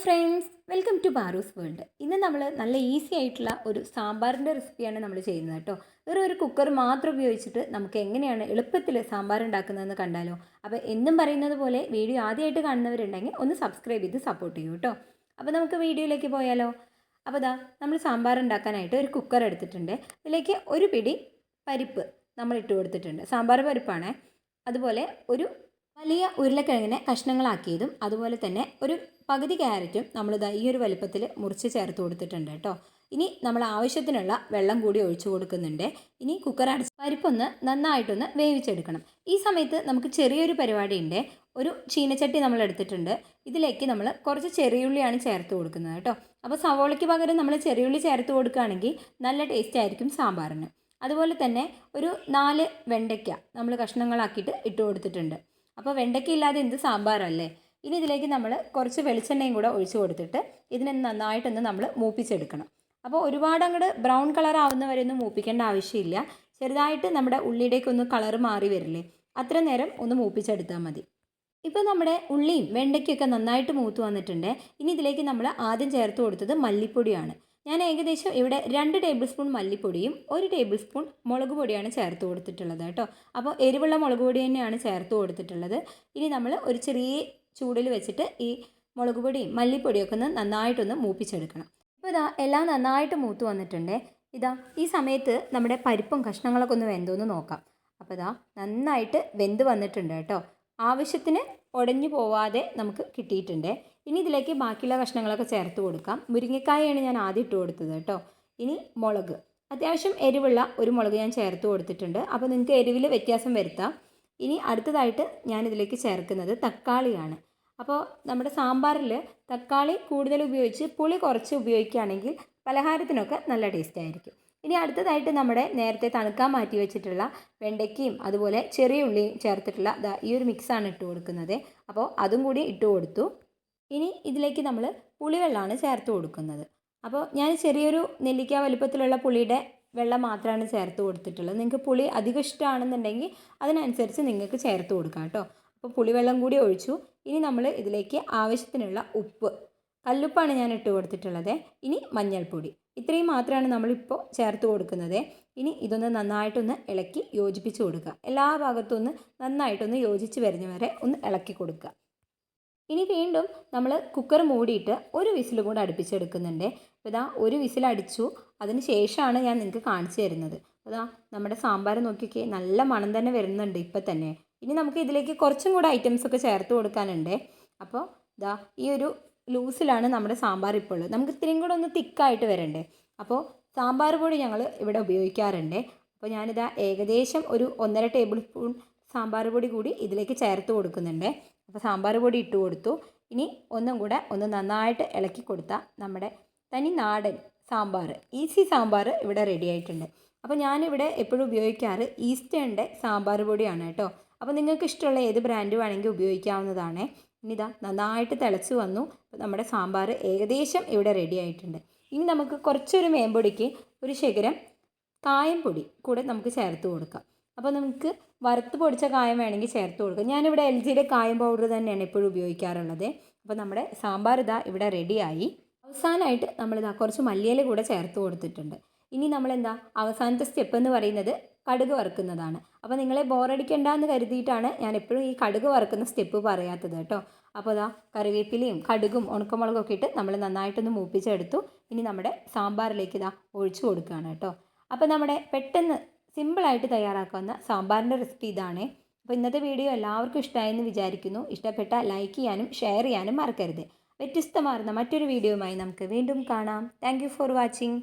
Friends, welcome to Paaru's world. ഇന്ന് നമ്മൾ നല്ല ഈസി ആയിട്ടുള്ള ഒരു സാമ്പാറിൻ്റെ റെസിപ്പിയാണ് നമ്മൾ ചെയ്യുന്നത് കേട്ടോ. ഒരു കുക്കർ മാത്രം ഉപയോഗിച്ചിട്ട് നമുക്ക് എങ്ങനെയാണ് എളുപ്പത്തിൽ സാമ്പാർ ഉണ്ടാക്കുന്നതെന്ന് കണ്ടാലോ. അപ്പോൾ എന്നും പറയുന്നത് പോലെ വീഡിയോ ആദ്യമായിട്ട് കാണുന്നവരുണ്ടെങ്കിൽ ഒന്ന് സബ്സ്ക്രൈബ് ചെയ്ത് സപ്പോർട്ട് ചെയ്യൂ കേട്ടോ. അപ്പോൾ നമുക്ക് വീഡിയോയിലേക്ക് പോയാലോ. അപ്പോൾ നമ്മൾ സാമ്പാർ ഉണ്ടാക്കാനായിട്ട് ഒരു കുക്കർ എടുത്തിട്ടുണ്ട്. ഇതിലേക്ക് ഒരു പിടി പരിപ്പ് നമ്മൾ ഇട്ട് കൊടുത്തിട്ടുണ്ട്. സാമ്പാർ പരിപ്പാണ്. അതുപോലെ ഒരു വലിയ ഉരുളക്കിഴങ്ങിനെ കഷ്ണങ്ങളാക്കിയതും അതുപോലെ തന്നെ ഒരു പകുതി ക്യാരറ്റും നമ്മളിതാ ഈ ഒരു വലിപ്പത്തിൽ മുറിച്ച് ചേർത്ത് കൊടുത്തിട്ടുണ്ട് കേട്ടോ. ഇനി നമ്മൾ ആവശ്യത്തിനുള്ള വെള്ളം കൂടി ഒഴിച്ചു കൊടുക്കുന്നുണ്ട്. ഇനി കുക്കർ അടച്ച് പരിപ്പൊന്ന് നന്നായിട്ടൊന്ന് വേവിച്ചെടുക്കണം. ഈ സമയത്ത് നമുക്ക് ചെറിയൊരു പരിപാടിയുണ്ട്. ഒരു ചീനച്ചട്ടി നമ്മൾ എടുത്തിട്ടുണ്ട്. ഇതിലേക്ക് നമ്മൾ കുറച്ച് ചെറിയുള്ളിയാണ് ചേർത്ത് കൊടുക്കുന്നത് കേട്ടോ. അപ്പോൾ സവോളയ്ക്ക് പകരം നമ്മൾ ചെറിയുള്ളി ചേർത്ത് കൊടുക്കുകയാണെങ്കിൽ നല്ല ടേസ്റ്റ് ആയിരിക്കും സാമ്പാറിന്. അതുപോലെ തന്നെ ഒരു 4 വെണ്ടയ്ക്ക നമ്മൾ കഷ്ണങ്ങളാക്കിയിട്ട് ഇട്ട് കൊടുത്തിട്ടുണ്ട്. അപ്പോൾ വെണ്ടയ്ക്ക ഇല്ലാതെ എന്ത് സാമ്പാറല്ലേ. ഇനി ഇതിലേക്ക് നമ്മൾ കുറച്ച് വെളിച്ചെണ്ണയും കൂടെ ഒഴിച്ച് കൊടുത്തിട്ട് ഇതിനെ നന്നായിട്ടൊന്ന് നമ്മൾ മൂപ്പിച്ചെടുക്കണം. അപ്പോൾ ഒരുപാട് അങ്ങോട്ട് ബ്രൗൺ കളർ ആവുന്നവരെ ഒന്നും മൂപ്പിക്കേണ്ട ആവശ്യമില്ല. ചെറുതായിട്ട് നമ്മുടെ ഉള്ളിയുടേക്കൊന്ന് കളർ മാറി വരില്ലേ, അത്ര നേരം ഒന്ന് മൂപ്പിച്ചെടുത്താൽ മതി. ഇപ്പോൾ നമ്മുടെ ഉള്ളിയും വെണ്ടയ്ക്കൊക്കെ നന്നായിട്ട് മൂത്ത് വന്നിട്ടുണ്ട്. ഇനി ഇതിലേക്ക് നമ്മൾ ആദ്യം ചേർത്ത് കൊടുത്തത് മല്ലിപ്പൊടിയാണ്. ഞാൻ ഏകദേശം ഇവിടെ 2 ടേബിൾ സ്പൂൺ മല്ലിപ്പൊടിയും 1 ടേബിൾ സ്പൂൺ മുളക് പൊടിയാണ് ചേർത്ത് കൊടുത്തിട്ടുള്ളത് കേട്ടോ. അപ്പോൾ എരിവുള്ള മുളക് പൊടി തന്നെയാണ് ചേർത്ത് കൊടുത്തിട്ടുള്ളത്. ഇനി നമ്മൾ ഒരു ചെറിയ ചൂടിൽ വെച്ചിട്ട് ഈ മുളക് പൊടിയും മല്ലിപ്പൊടിയൊക്കെ ഒന്ന് നന്നായിട്ടൊന്ന് മൂപ്പിച്ചെടുക്കണം. ഇപ്പോൾ എല്ലാം നന്നായിട്ട് മൂത്ത് വന്നിട്ടുണ്ട്. ഈ സമയത്ത് നമ്മുടെ പരിപ്പും കഷ്ണങ്ങളൊക്കെ ഒന്ന് വെന്തോന്ന് നോക്കാം. അപ്പോൾ നന്നായിട്ട് വെന്ത് വന്നിട്ടുണ്ട് കേട്ടോ. ആവശ്യത്തിന് ഉടഞ്ഞു പോവാതെ നമുക്ക് കിട്ടിയിട്ടുണ്ട്. ഇനി ഇതിലേക്ക് ബാക്കിയുള്ള കഷ്ണങ്ങളൊക്കെ ചേർത്ത് കൊടുക്കാം. മുരിങ്ങക്കായാണ് ഞാൻ ആദ്യം ഇട്ട് കൊടുത്തത് കേട്ടോ. ഇനി മുളക്, അത്യാവശ്യം എരിവുള്ള ഒരു മുളക് ഞാൻ ചേർത്ത് കൊടുത്തിട്ടുണ്ട്. അപ്പോൾ നിങ്ങൾക്ക് എരിവിൽ വ്യത്യാസം വരുത്താം. ഇനി അടുത്തതായിട്ട് ഞാനിതിലേക്ക് ചേർക്കുന്നത് തക്കാളിയാണ്. അപ്പോൾ നമ്മുടെ സാമ്പാറിൽ തക്കാളി കൂടുതൽ ഉപയോഗിച്ച് പുളി കുറച്ച് ഉപയോഗിക്കുകയാണെങ്കിൽ പലഹാരത്തിനൊക്കെ നല്ല ടേസ്റ്റ് ആയിരിക്കും. ഇനി അടുത്തതായിട്ട് നമ്മുടെ നേരത്തെ തണുക്കാൻ മാറ്റി വെച്ചിട്ടുള്ള വെണ്ടയ്ക്കയും അതുപോലെ ചെറിയ ഉള്ളിയും ചേർത്തിട്ടുള്ള ഈ ഒരു മിക്സാണ് ഇട്ട് കൊടുക്കുന്നത്. അപ്പോൾ അതും കൂടി ഇട്ട് കൊടുത്തു. ഇനി ഇതിലേക്ക് നമ്മൾ പുളിവെള്ളമാണ് ചേർത്ത് കൊടുക്കുന്നത്. അപ്പോൾ ഞാൻ ചെറിയൊരു നെല്ലിക്ക വലിപ്പത്തിലുള്ള പുളിയുടെ വെള്ളം മാത്രമാണ് ചേർത്ത് കൊടുത്തിട്ടുള്ളത്. നിങ്ങൾക്ക് പുളി അധികം ഇഷ്ടമാണെന്നുണ്ടെങ്കിൽ അതിനനുസരിച്ച് നിങ്ങൾക്ക് ചേർത്ത് കൊടുക്കാം കേട്ടോ. അപ്പോൾ പുളിവെള്ളം കൂടി ഒഴിച്ചു. ഇനി നമ്മൾ ഇതിലേക്ക് ആവശ്യത്തിനുള്ള ഉപ്പ്, കല്ലുപ്പാണ് ഞാൻ ഇട്ട് കൊടുത്തിട്ടുള്ളത്. ഇനി മഞ്ഞൾപ്പൊടി, ഇത്രയും മാത്രമാണ് നമ്മളിപ്പോൾ ചേർത്ത് കൊടുക്കുന്നത്. ഇനി ഇതൊന്ന് നന്നായിട്ടൊന്ന് ഇളക്കി യോജിപ്പിച്ച് കൊടുക്കുക. എല്ലാ ഭാഗത്തും ഒന്ന് നന്നായിട്ടൊന്ന് യോജിച്ച് വരുന്നവരെ ഒന്ന് ഇളക്കി കൊടുക്കുക. ഇനി വീണ്ടും നമ്മൾ കുക്കർ മൂടിയിട്ട് ഒരു വിസിൽ കൂടെ അടുപ്പിച്ചെടുക്കുന്നുണ്ട്. അപ്പോൾ ഒരു വിസിൽ അടിച്ചു. അതിന് ശേഷമാണ് ഞാൻ നിങ്ങൾക്ക് കാണിച്ചു തരുന്നത്. നമ്മുടെ സാമ്പാർ നോക്കിയൊക്കെ നല്ല മണം തന്നെ വരുന്നുണ്ട് ഇപ്പം തന്നെ. ഇനി നമുക്ക് ഇതിലേക്ക് കുറച്ചും കൂടെ ഐറ്റംസൊക്കെ ചേർത്ത് കൊടുക്കാനുണ്ട്. അപ്പോൾ ഈ ഒരു ലൂസിലാണ് നമ്മുടെ സാമ്പാർ ഇപ്പോൾ ഉള്ളത്. നമുക്ക് ഇത്രയും കൂടെ ഒന്ന് തിക്കായിട്ട് വരണ്ടേ. അപ്പോൾ സാമ്പാർ പൊടി ഞങ്ങൾ ഇവിടെ ഉപയോഗിക്കാറുണ്ട്. അപ്പോൾ ഏകദേശം ഒരു 1.5 ടേബിൾ സ്പൂൺ സാമ്പാർ പൊടി കൂടി ഇതിലേക്ക് ചേർത്ത് കൊടുക്കുന്നുണ്ട്. അപ്പോൾ സാമ്പാർ പൊടി ഇട്ട് കൊടുത്തു. ഇനി ഒന്നും കൂടെ ഒന്ന് നന്നായിട്ട് ഇളക്കി കൊടുത്താൽ നമ്മുടെ തനി നാടൻ സാമ്പാർ, ഈസി സാമ്പാർ ഇവിടെ റെഡി ആയിട്ടുണ്ട്. അപ്പോൾ ഞാനിവിടെ എപ്പോഴും ഉപയോഗിക്കാറ് ഈസ്റ്റേണിൻ്റെ സാമ്പാർ പൊടിയാണ് കേട്ടോ. അപ്പോൾ നിങ്ങൾക്ക് ഇഷ്ടമുള്ള ഏത് ബ്രാൻഡ് വേണമെങ്കിൽ ഉപയോഗിക്കാവുന്നതാണ്. ഇനി നന്നായിട്ട് തിളച്ച് വന്നു. അപ്പോൾ നമ്മുടെ സാമ്പാർ ഏകദേശം ഇവിടെ റെഡി ആയിട്ടുണ്ട്. ഇനി നമുക്ക് കുറച്ചൊരു മേമ്പൊടിക്ക് ഒരു ശകലം കായം പൊടി കൂടെ നമുക്ക് ചേർത്ത് കൊടുക്കാം. അപ്പോൾ നമുക്ക് വറുത്ത് പൊടിച്ച കായം വേണമെങ്കിൽ ചേർത്ത് കൊടുക്കാം. ഞാനിവിടെ LGയുടെ കായം പൗഡർ തന്നെയാണ് എപ്പോഴും ഉപയോഗിക്കാറുള്ളത്. അപ്പോൾ നമ്മുടെ സാമ്പാർ ഇവിടെ റെഡിയായി. അവസാനമായിട്ട് കുറച്ച് മല്ലിയില കൂടെ ചേർത്ത് കൊടുത്തിട്ടുണ്ട്. ഇനി അവസാനത്തെ സ്റ്റെപ്പ് എന്ന് പറയുന്നത് കടുക് വറുക്കുന്നതാണ്. അപ്പോൾ നിങ്ങളെ ബോറടിക്കണ്ടെന്ന് കരുതിയിട്ടാണ് ഞാൻ എപ്പോഴും ഈ കടുക് വറുക്കുന്ന സ്റ്റെപ്പ് പറയാത്തത് കേട്ടോ. അപ്പോൾ കറിവേപ്പിലയും കടുകും ഉണക്കമുളകൊക്കെ ഇട്ട് നമ്മൾ നന്നായിട്ടൊന്ന് മൂപ്പിച്ചെടുത്തു. ഇനി നമ്മുടെ സാമ്പാറിലേക്ക് ഒഴിച്ചു കൊടുക്കുകയാണ് കേട്ടോ. അപ്പോൾ നമ്മുടെ പെട്ടെന്ന് സിമ്പിളായിട്ട് തയ്യാറാക്കാവുന്ന സാമ്പാറിൻ്റെ റെസിപ്പി ഇതാണ്. അപ്പോൾ ഇന്നത്തെ വീഡിയോ എല്ലാവർക്കും ഇഷ്ടമായെന്ന് വിചാരിക്കുന്നു. ഇഷ്ടപ്പെട്ടാൽ ലൈക്ക് ചെയ്യാനും ഷെയർ ചെയ്യാനും മറക്കരുത്. വ്യത്യസ്തമാർന്ന മറ്റൊരു വീഡിയോയുമായി നമുക്ക് വീണ്ടും കാണാം. Thank you for watching.